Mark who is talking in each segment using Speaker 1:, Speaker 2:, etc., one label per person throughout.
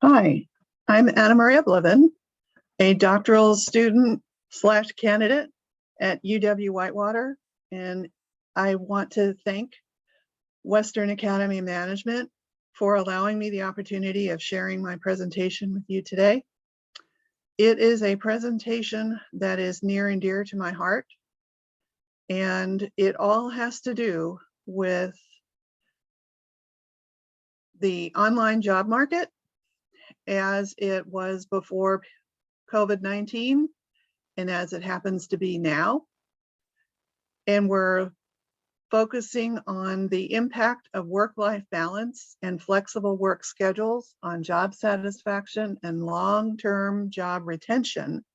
Speaker 1: Hi, I'm Anna Maria Bliven, a doctoral student slash candidate at UW-Whitewater, and I want to thank Western Academy Management for allowing me the opportunity of sharing my presentation with you today. It is a presentation that is near and dear to my heart, and it all has to do with the online job market as it was before COVID-19 and as it happens to be now. And we're focusing on the impact of work-life balance and flexible work schedules on job satisfaction and long-term job retention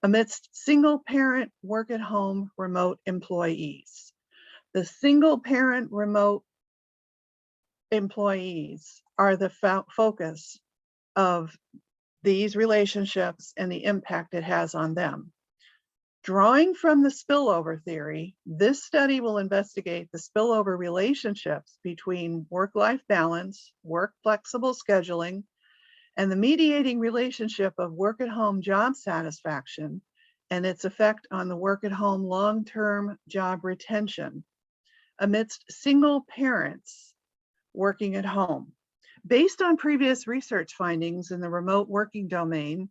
Speaker 1: amidst single-parent work-at-home remote employees. The single-parent remote employees are the focus of these relationships and the impact it has on them. Drawing from the spillover theory, this study will investigate the spillover relationships between work-life balance, work flexible scheduling, and the mediating relationship of work-at-home job satisfaction and its effect on the work-at-home long-term job retention amidst single parents working at home. Based on previous research findings in the remote working domain,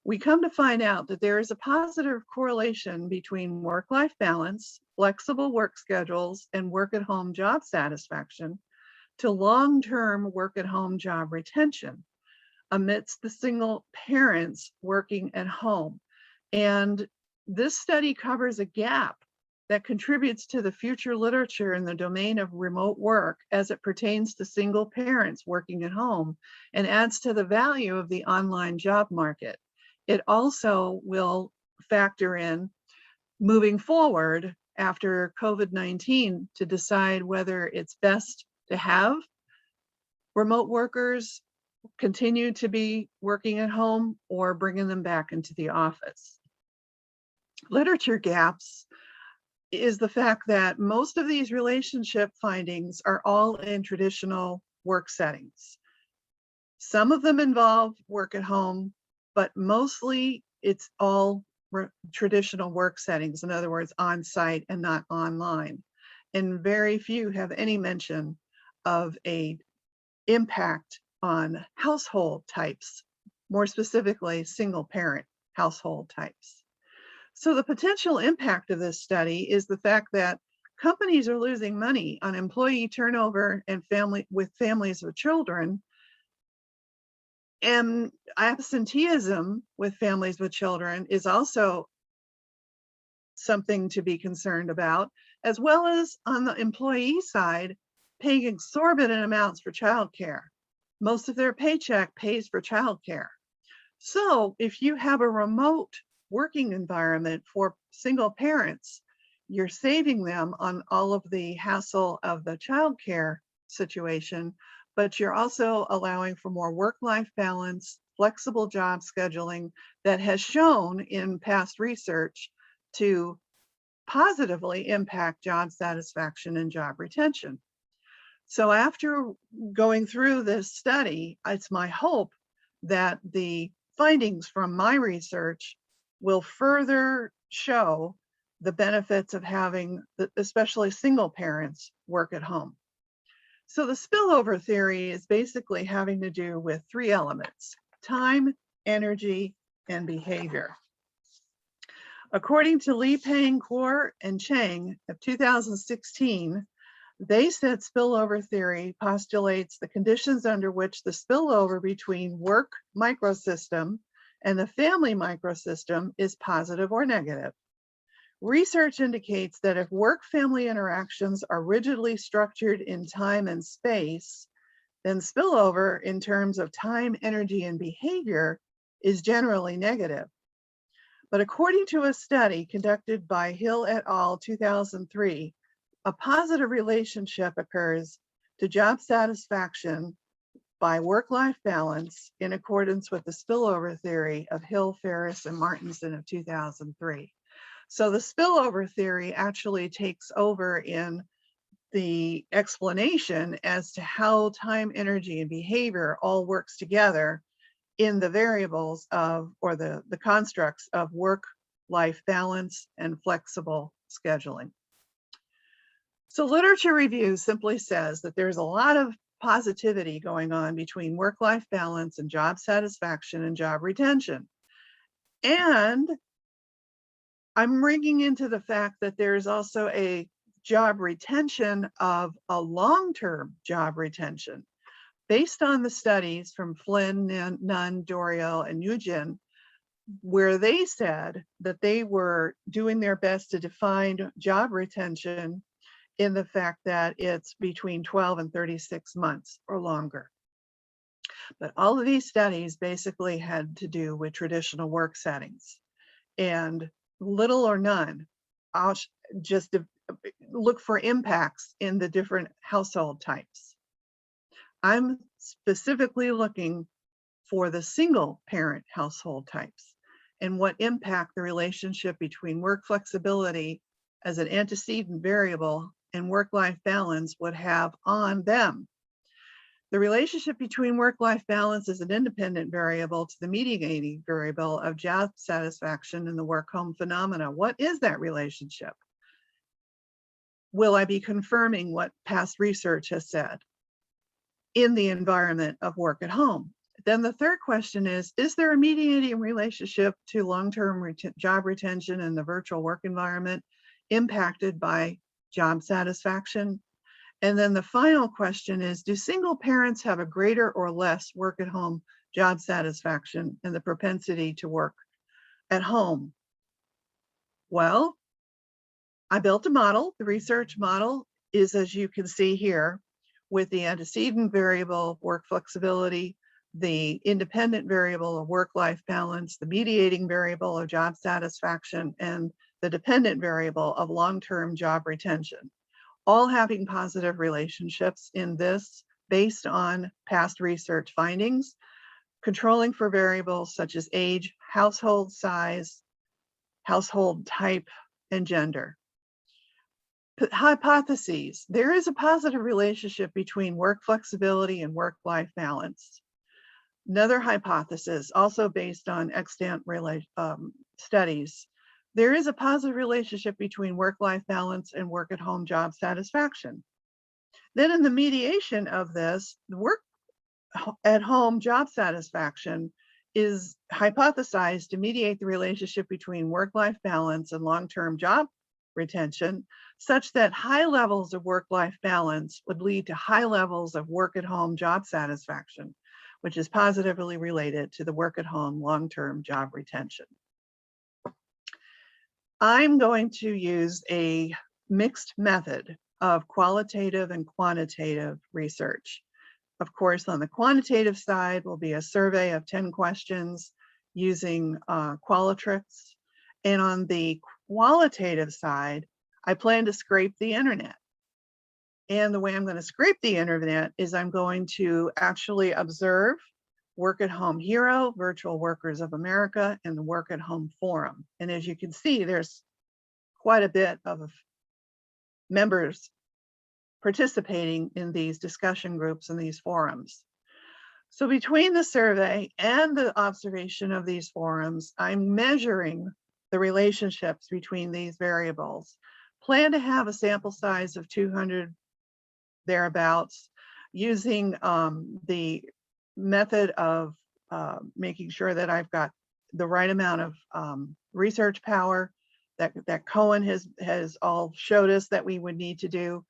Speaker 1: we come to find out that there is a positive correlation between work-life balance, flexible work schedules, and work-at-home job satisfaction to long-term work-at-home job retention amidst the single parents working at home. And this study covers a gap that contributes to the future literature in the domain of remote work as it pertains to single parents working at home and adds to the value of the online job market. It also will factor in moving forward after COVID-19 to decide whether it's best to have remote workers continue to be working at home or bringing them back into the office. Literature gaps is the fact that most of these relationship findings are all in traditional work settings. Some of them involve work at home, but mostly it's all traditional work settings, in other words, on-site and not online. And very few have any mention of an impact on household types, more specifically single parent household types. So the potential impact of this study is the fact that companies are losing money on employee turnover and families with children, and absenteeism with families with children is also something to be concerned about, as well as on the employee side, paying exorbitant amounts for childcare. Most of their paycheck pays for childcare. So if you have a remote working environment for single parents, you're saving them on all of the hassle of the childcare situation, but you're also allowing for more work-life balance, flexible job scheduling that has shown in past research to positively impact job satisfaction and job retention. So after going through this study, it's my hope that the findings from my research will further show the benefits of having, especially single parents, work at home. So the spillover theory is basically having to do with three elements: time, energy, and behavior. According to Li Peng, Kuo, and Chang of 2016, they said spillover theory postulates the conditions under which the spillover between work microsystem and the family microsystem is positive or negative. Research indicates that if work-family interactions are rigidly structured in time and space, then spillover in terms of time, energy, and behavior is generally negative. But according to a study conducted by Hill et al. 2003, a positive relationship occurs to job satisfaction by work-life balance in accordance with the spillover theory of Hill, Ferris, and Martinson of 2003. So the spillover theory actually takes over in the explanation as to how time, energy, and behavior all works together in the variables of, or the constructs of work-life balance and flexible scheduling. So literature review simply says that there's a lot of positivity going on between work-life balance and job satisfaction and job retention. And I'm bringing into the fact that there's also a job retention of a long-term job retention. Based on the studies from Flynn, Nunn, Doriel, and Eugen, where they said that they were doing their best to define job retention in the fact that it's between 12 and 36 months or longer. But all of these studies basically had to do with traditional work settings, and little or none, I'll just look for impacts in the different household types. I'm specifically looking for the single parent household types and what impact the relationship between work flexibility as an antecedent variable and work-life balance would have on them. The relationship between work-life balance as an independent variable to the mediating variable of job satisfaction and the work-home phenomena. What is that relationship? Will I be confirming what past research has said in the environment of work at home? Then the third question is there a mediating relationship to long-term job retention in the virtual work environment impacted by job satisfaction? And then the final question is, do single parents have a greater or less work at home job satisfaction and the propensity to work at home? Well, I built a model. The research model is, as you can see here, with the antecedent variable of work flexibility, the independent variable of work-life balance, the mediating variable of job satisfaction, and the dependent variable of long-term job retention, all having positive relationships in this based on past research findings, controlling for variables such as age, household size, household type, and gender. Hypotheses. There is a positive relationship between work flexibility and work-life balance. Another hypothesis, also based on extant studies, there is a positive relationship between work-life balance and work-at-home job satisfaction. Then in the mediation of this, the work-at-home job satisfaction is hypothesized to mediate the relationship between work-life balance and long-term job retention, such that high levels of work-life balance would lead to high levels of work-at-home job satisfaction, which is positively related to the work-at-home long-term job retention. I'm going to use a mixed method of qualitative and quantitative research. Of course, on the quantitative side will be a survey of 10 questions using Qualitrix. And on the qualitative side, I plan to scrape the internet. And the way I'm going to scrape the internet is I'm going to actually observe Work at Home Hero, Virtual Workers of America, and the Work at Home Forum. And as you can see, there's quite a bit of members participating in these discussion groups and these forums. So between the survey and the observation of these forums, I'm measuring the relationships between these variables. Plan to have a sample size of 200 thereabouts, using the method of making sure that I've got the right amount of research power that Cohen has all showed us that we would need to do.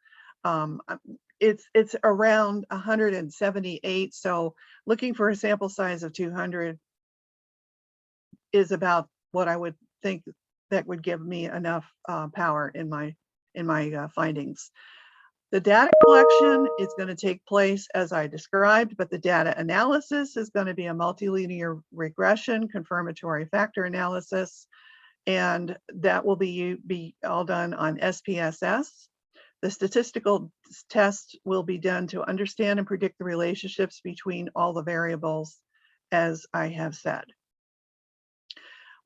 Speaker 1: It's around 178, so looking for a sample size of 200 is about what I would think that would give me enough power in my findings. The data collection is going to take place as I described, but the data analysis is going to be a multilinear regression confirmatory factor analysis, and that will be all done on SPSS. The statistical test will be done to understand and predict the relationships between all the variables, as I have said.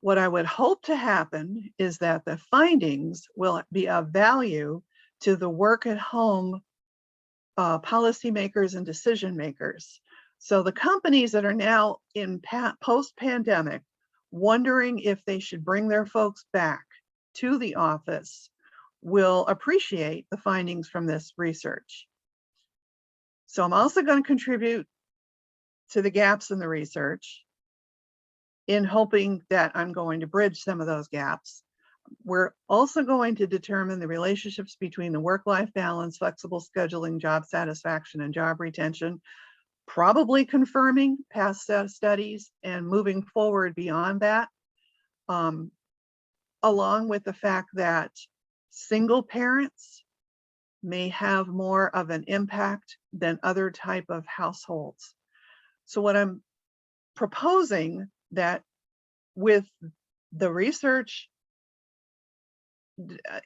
Speaker 1: What I would hope to happen is that the findings will be of value to the work at home policymakers and decision makers So the companies that are now in post-pandemic wondering if they should bring their folks back to the office will appreciate the findings from this research. So I'm also going to contribute to the gaps in the research in hoping that I'm going to bridge some of those gaps. We're also going to determine the relationships between the work-life balance, flexible scheduling, job satisfaction, and job retention, probably confirming past studies and moving forward beyond that, along with the fact that single parents may have more of an impact than other type of households. So what I'm proposing that with the research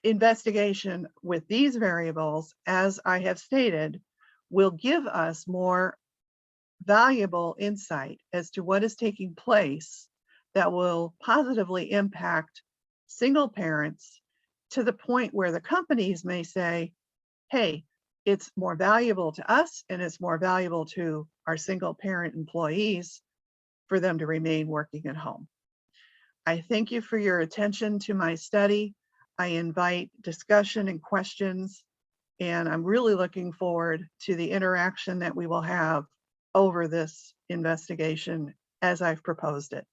Speaker 1: investigation with these variables, as I have stated, will give us more valuable insight as to what is taking place that will positively impact single parents to the point where the companies may say, hey, it's more valuable to us and it's more valuable to our single parent employees for them to remain working at home. I thank you for your attention to my study. I invite discussion and questions, and I'm really looking forward to the interaction that we will have over this investigation as I've proposed it.